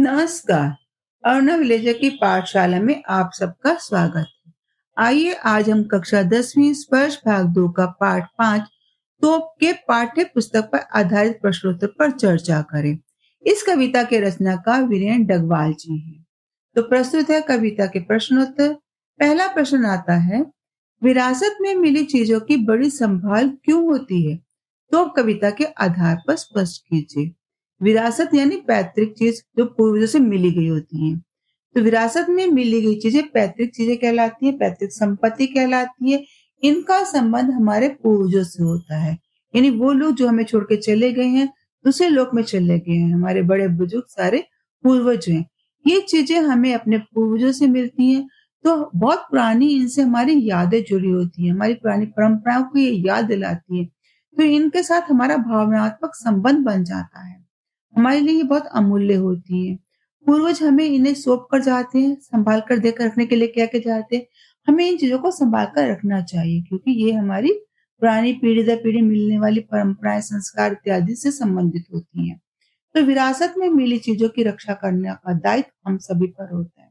नमस्कार। अर्णव विलेजर की पाठशाला में आप सबका स्वागत है। आइए आज हम कक्षा 10वीं स्पर्श भाग 2 का पाठ 5 तोप के पाठ्य पुस्तक पर आधारित प्रश्नोत्तर पर चर्चा करें। इस कविता के रचनाकार वीरेन डगवाल जी हैं। तो प्रस्तुत है कविता के प्रश्नोत्तर। पहला प्रश्न आता है, विरासत में मिली चीजों की बड़ी संभाल क्यों होती है? तो कविता के आधार पर स्पष्ट कीजिए। विरासत यानी पैतृक चीज जो पूर्वजों से मिली गई होती है। तो विरासत में मिली गई चीजें पैतृक चीजें कहलाती है, पैतृक संपत्ति कहलाती है। इनका संबंध हमारे पूर्वजों से होता है, यानी वो लोग जो हमें छोड़ के चले गए हैं, दूसरे लोक में चले गए हैं, हमारे बड़े बुजुर्ग सारे पूर्वज हैं। ये चीजें हमें अपने पूर्वजों से मिलती हैं, तो बहुत पुरानी इनसे हमारी यादें जुड़ी होती हैं, हमारी पुरानी परंपराओं को ये याद दिलाती है। तो इनके साथ हमारा भावनात्मक संबंध बन जाता है। हमारे लिए ये बहुत अमूल्य होती है। पूर्वज हमें इन्हें सौंप कर जाते हैं, संभाल कर देकर रखने के लिए कह के जाते हैं। हमें इन चीज़ों को संभाल कर रखना चाहिए क्योंकि ये हमारी पुरानी पीढ़ी दर पीढ़ी मिलने वाली परंपराएं, संस्कार इत्यादि से संबंधित होती हैं। तो विरासत में मिली चीज़ों की रक्षा करने का दायित्व हम सभी पर होता है।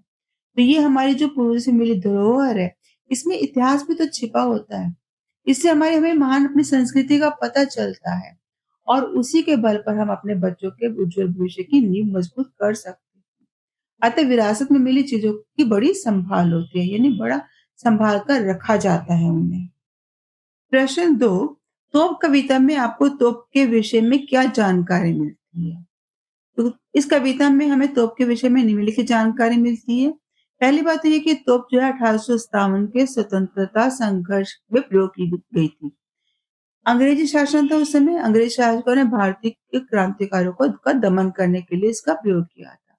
तो ये हमारी जो पूर्वज से मिली धरोहर है, इसमें इतिहास भी तो छिपा होता है। इससे हमारी हमें महान अपनी संस्कृति का पता चलता है और उसी के बल पर हम अपने बच्चों के उज्जवल भविष्य की नींव मजबूत कर सकते हैं। अतः विरासत में मिली चीजों की बड़ी संभाल होती है, यानी बड़ा संभाल कर रखा जाता है उन्हें। प्रश्न 2, तोप कविता में आपको तोप के विषय में क्या जानकारी मिलती है? तो इस कविता में हमें तोप के विषय में निम्नलिखित जानकारी मिलती है। पहली बात तो ये कि तोप जो है 1857 के स्वतंत्रता संघर्ष में प्रयोग की गई थी। अंग्रेजी शासन था उस समय। अंग्रेज शासकों ने भारतीय क्रांतिकारियों को का दमन करने के लिए इसका प्रयोग किया था।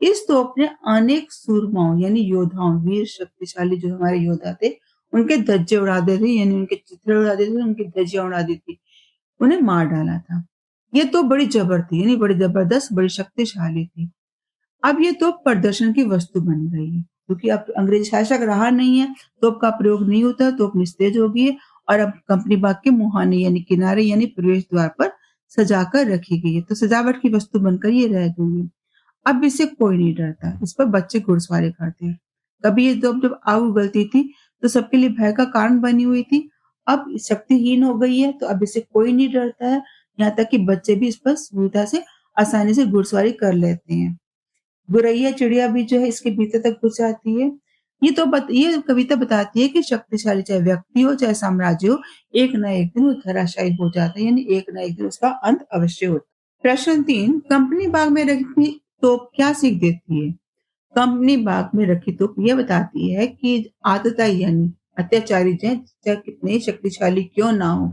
इस तोप ने अनेक सूरमाओं यानी योद्धाओं, वीर शक्तिशाली जो हमारे योद्धा थे, उनके धज्जे उड़ा दे थे, यानी उनके चित्रे उड़ा देते थे, उनकी धज्जियां उड़ा दी थी, उन्हें मार डाला था। ये तो बड़ी जबर थी, यानी बड़ी जबरदस्त, बड़ी शक्तिशाली थी। अब ये तोप प्रदर्शन की वस्तु बन गई है क्योंकि अब अंग्रेज शासक रहा नहीं है, तोप का प्रयोग नहीं होता, तोप निस्तेज हो गई है और अब कंपनी बाग के मुहाने यानी किनारे यानी प्रवेश द्वार पर सजाकर रखी गई है। तो सजावट की वस्तु बनकर ये रह गई है। अब इससे कोई नहीं डरता, इस पर बच्चे घुड़सवारी करते हैं। कभी ये तोप जब आग उगलती थी तो सबके लिए भय का कारण बनी हुई थी। अब शक्तिहीन हो गई है तो अब इससे कोई नहीं डरता है। यहाँ तक कि बच्चे भी इस पर सुविधा से आसानी से घुड़सवारी कर लेते हैं। गुरैया चिड़िया भी जो है इसके भीतर तक घुस जाती है। ये कविता बताती है कि शक्तिशाली चाहे व्यक्ति हो चाहे साम्राज्य हो, एक ना एक दिन वो धराशायी हो जाता है, यानी एक ना एक दिन उसका अंत अवश्य होता है। प्रश्न 3, कंपनी बाग में रखी तोप क्या सीख देती है? कंपनी बाग में रखी तोप यह बताती है कि आतताई यानी अत्याचारी चाहे कितने ही शक्तिशाली क्यों ना हो,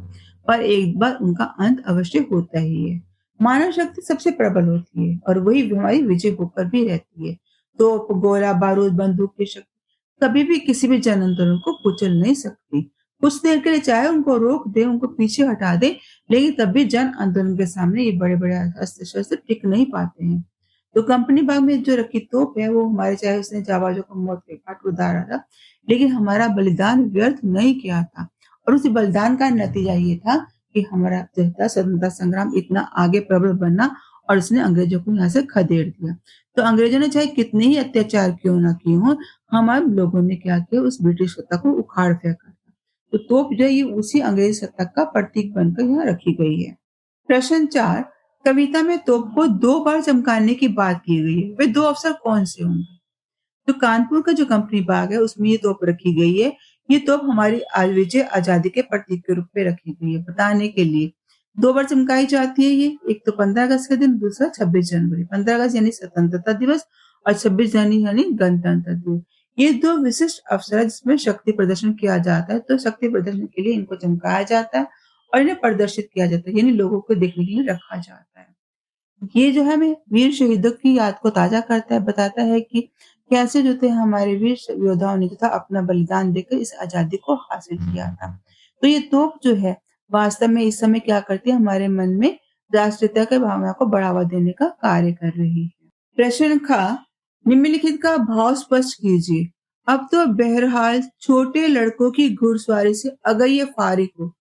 पर एक बार उनका अंत अवश्य होता ही है। मानव शक्ति सबसे प्रबल होती है और वही हमारी विजय होकर भी रहती है। तोप, गोला बारूद, बंदूक की शक्ति कभी भी किसी भी जन आंदोलन को कुचल नहीं सकती। कुछ देर के लिए चाहे उनको रोक दे, उनको पीछे हटा दे, लेकिन तब भी जन आंदोलन के सामने ये बड़े बड़े अस्त्र शस्त्र टिक नहीं पाते हैं। तो कंपनी बाग में जो रखी तोप है वो हमारे, चाहे उसने जाबाजों को मौत के घाट उतारा था, लेकिन हमारा बलिदान व्यर्थ नहीं किया था और उस बलिदान का नतीजा ये था कि हमारा जो था स्वतंत्रता संग्राम इतना आगे प्रबल बना और उसने अंग्रेजों को यहाँ से खदेड़ दिया। तो अंग्रेजों ने चाहे कितने ही अत्याचार क्यों ना किए हों, हमारे लोगों ने क्या किया, उस ब्रिटिश सत्ता को उखाड़ फेंका था। तो तोप जो है ये उसी अंग्रेज सत्ता का प्रतीक बनकर यहाँ रखी गई है। प्रश्न 4, कविता में तोप को 2 बार चमकाने की बात की गई है। वे 2 अवसर कौन से होंगे? तो कानपुर का जो कंपनी बाग है उसमें ये तोप रखी गई है। ये तोप हमारी आज विजय आजादी के प्रतीक के रूप में रखी गई है, बताने के लिए। 2 बार चमकाई जाती है ये, एक तो 15 अगस्त के दिन, दूसरा 26 जनवरी। 15 अगस्त यानी स्वतंत्रता दिवस और 26 जनवरी यानी गणतंत्र दिवस। ये 2 विशिष्ट अवसर है जिसमें शक्ति प्रदर्शन किया जाता है। तो शक्ति प्रदर्शन के लिए इनको चमकाया जाता है और इन्हें प्रदर्शित किया जाता है, यानी लोगों को देखने के लिए रखा जाता है। ये जो है हमें वीर शहीदों की याद को ताज़ा करता है, बताता है कि कैसे जो थे हमारे वीर योद्धाओं ने जो था अपना बलिदान देकर इस आज़ादी को हासिल किया था। तो ये तोप जो है वास्तव में इस समय क्या करती है, हमारे मन में राष्ट्रीयता की भावना को बढ़ावा देने का कार्य कर रही है। प्रश्न ख, निम्नलिखित का भाव स्पष्ट कीजिए। अब तो बहरहाल छोटे लड़कों की घुड़सवारी से अगर ये फारिग हो,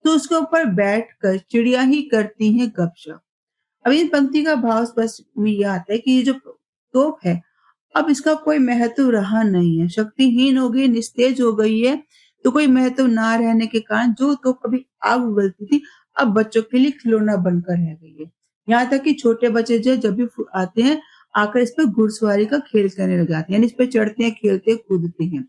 तो उसके ऊपर बैठकर चिड़िया ही करती हैं गपशप। अब इस पंक्ति का भाव स्पष्ट में ये आता है कि ये जो तोप है, अब इसका कोई महत्व रहा नहीं है, शक्तिहीन हो गई, निस्तेज हो गई है, तो कोई महत्व ना रहने के कारण जो तोप कभी आग उगलती थी, अब बच्चों के लिए खिलौना बनकर रह गई है। यहाँ तक कि छोटे बच्चे जो जब भी आते हैं, आकर इस पे घुड़सवारी का खेल करने लग जाते हैं, यानी इस पे चढ़ते हैं, खेलते हैं, कूदते हैं।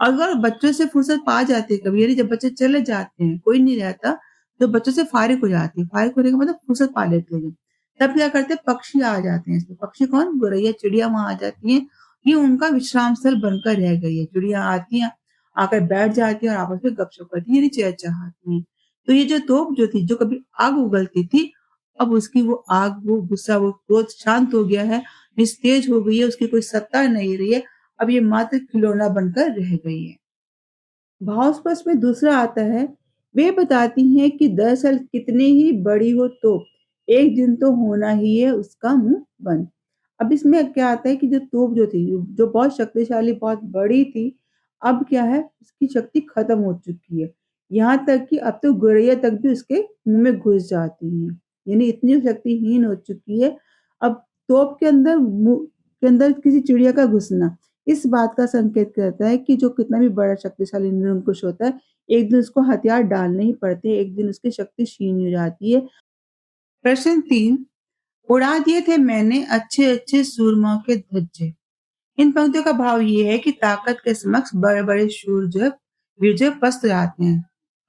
अगर बच्चों से फुर्सत पा जाते हैं कभी, यानी जब बच्चे चले जाते हैं, कोई नहीं रहता, तो बच्चों से फारिग हो जाती है। फारिग होने का मतलब फुर्सत पा लेते हैं। तब क्या करते हैं, पक्षी आ जाते हैं इसमें। पक्षी कौन? गौरैया, चिड़िया वहाँ आ जाती हैं। ये उनका विश्राम स्थल बनकर रह गई है। चिड़िया आती हैं, आकर बैठ जाती हैं और आपस में गपशप करती हैं, यानी चहचहाती हैं। तो ये जो तोप जो थी, जो कभी आग उगलती थी, अब उसकी वो आग, वो गुस्सा, वो क्रोध शांत हो गया है, निस्तेज हो गई है, उसकी कोई सत्ता नहीं रही है। अब ये मात्र खिलौना बनकर रह गई है। भावस्पर्श में दूसरा आता है, वे बताती हैं कि दरअसल कितनी ही बड़ी हो तो एक दिन तो होना ही है उसका मुंह बंद। अब इसमें क्या आता है कि जो तोप जो थी, जो बहुत शक्तिशाली, बहुत बड़ी थी, अब क्या है, उसकी शक्ति खत्म हो चुकी है। यहाँ तक कि अब तो गौरैया तक भी उसके मुंह में घुस जाती हैं, यानी इतनी शक्तिहीन हो चुकी है। अब तोप के अंदर, मुंह के अंदर किसी चिड़िया का घुसना इस बात का संकेत करता है कि जो कितना भी बड़ा शक्तिशाली निरंकुश होता है, एक दिन उसको हथियार डालने ही पड़ते हैं, एक दिन उसकी शक्ति क्षीण हो जाती है। प्रश्न 3, उड़ा दिए थे मैंने अच्छे-अच्छे सूरमाओं के धज्जे। इन पंक्तियों का भाव ये है कि ताकत के समक्ष बड़े-बड़े शूर जो है, वीर जो है पस्त जाते हैं,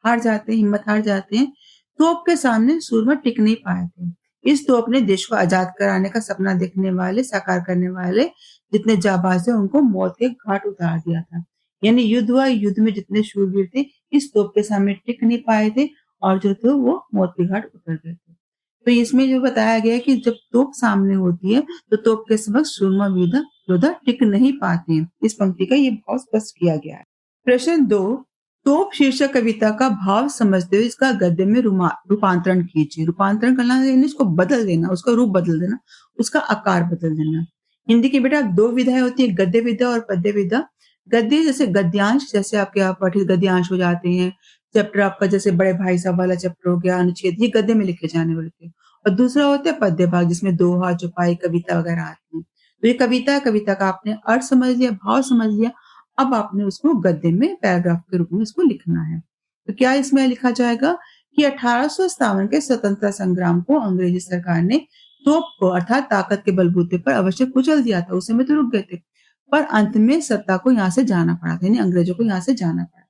हार जाते हैं, हिम्मत हार जाते हैं। तोप के सामने सूरमा टिक नहीं पाए थे। इस तोप ने देश को आजाद कराने का सपना देखने वाले, साकार करने वाले जितने जाबाज थे, उनको मौत के घाट उतार दिया था। यानी युद्ध हुआ, युद्ध में जितने शूरवीर थे, इस तोप के सामने टिक नहीं पाए थे और जो थे वो मौत के घाट उतर गए थे। तो इसमें जो बताया गया है कि जब तोप सामने होती है, तो तोप के समक्ष सूरमा योद्धा टिक नहीं पाते हैं। इस पंक्ति का ये भाव स्पष्ट किया गया है। प्रश्न 2, तोप शीर्षक कविता का भाव समझते हुए इसका गद्य में रूपांतरण कीजिए। रूपांतरण करना यानी इसको बदल देना, उसका रूप बदल देना, उसका आकार बदल देना। हिंदी की बेटा 2 विधाएं होती है, गद्य विधा और पद्य विधा। गद्य जैसे गद्यांश, जैसे आपके यहाँ पठित गद्यांश हो जाते हैं। चैप्टर आपका जैसे बड़े भाई साहब वाला चैप्टर हो गया, अनुच्छेद, ये गद्य में लिखे जाने वाले थे। और दूसरा होता है पद्य भाग, जिसमें दोहा, चौपाई, कविता वगैरह आती है। तो ये कविता है, कविता का आपने अर्थ समझ लिया, भाव समझ लिया, अब आपने उसको गद्य में पैराग्राफ के रूप में इसको लिखना है। तो क्या इसमें लिखा जाएगा कि 1857 के स्वतंत्रता संग्राम को अंग्रेजी सरकार ने तोप को अर्थात ताकत के बलबूते पर अवश्य कुचल दिया था, उस समय तो रुक गए थे, पर अंत में सत्ता को यहाँ से जाना पड़ा था, यानी अंग्रेजों को यहाँ से जाना पड़ा।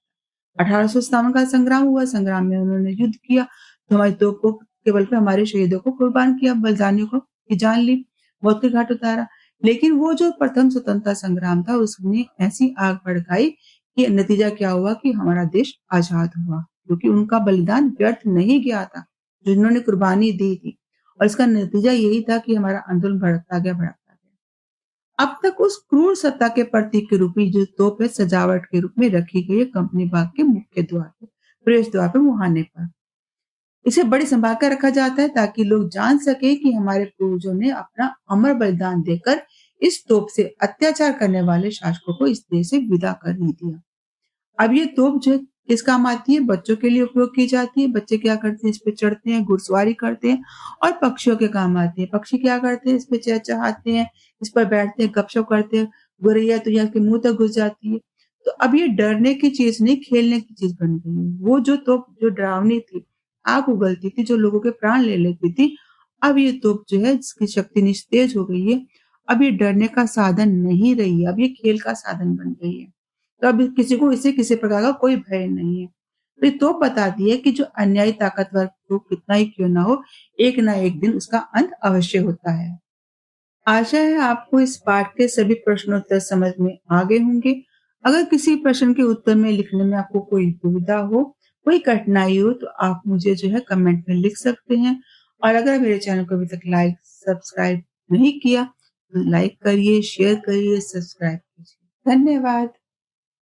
1857 का संग्राम हुआ, संग्राम में उन्होंने युद्ध किया, तो हमारी तोप को के बल पे हमारे शहीदों को कुर्बान किया, बलिदानियों को की जान ली, मौत के घाट उतारा। लेकिन वो जो प्रथम स्वतंत्रता संग्राम था, उसने ऐसी आग भड़काई कि नतीजा क्या हुआ कि हमारा देश आजाद हुआ, क्योंकि उनका बलिदान व्यर्थ नहीं गया था, जो इन्होंने कुर्बानी दी थी। और इसका नतीजा यही था कि हमारा आंदोलन भड़कता गया, भड़कता गया। अब तक उस क्रूर सत्ता के प्रतीक के रूप में जो तोप है, सजावट के रूप में रखी गई है कंपनी बाग के मुख्य द्वार पे, प्रवेश द्वार पे, मुहाने पर। इसे बड़ी संभाल कर रखा जाता है ताकि लोग जान सके कि हमारे पूर्वजों ने अपना अमर बलिदान देकर इस तोप से अत्याचार करने वाले शासकों को इस देश से विदा कर नहीं दिया। अब ये तोप जो है किस काम आती है? बच्चों के लिए उपयोग की जाती है। बच्चे क्या करते हैं? इस पे चढ़ते हैं, घुड़सवारी करते हैं और पक्षियों के काम आती है। पक्षी क्या करते हैं? इस पे चहचहाते हैं, इस पर बैठते हैं, गपशप करते हैं। गौरैया तो यहाँ के मुँह तक घुस जाती है। तो अब ये डरने की चीज़ नहीं, खेलने की चीज़ बन गई है। वो जो तोप जो डरावनी थी, आग उगलती थी, जो लोगों के प्राण ले लेती थी, अब ये तोप जो है जिसकी शक्ति निस्तेज हो गई है, अब ये डरने का साधन नहीं रही है, अब ये खेल का साधन बन गई है। तो अब किसी को इससे किसी प्रकार का कोई भय नहीं है। तो ये तो बताती है कि जो अन्यायी ताकतवर को कितना ही क्यों ना हो, एक ना एक दिन उसका अंत अवश्य होता है। आशा है आपको इस पाठ के सभी प्रश्नोत्तर समझ में आ गए होंगे। अगर किसी प्रश्न के उत्तर में लिखने में आपको कोई दुविधा हो, कोई कठिनाई हो, तो आप मुझे जो है कमेंट में लिख सकते हैं। और अगर मेरे चैनल को अभी तक लाइक, सब्सक्राइब नहीं किया, तो लाइक करिए, शेयर करिए, सब्सक्राइब कीजिए। धन्यवाद।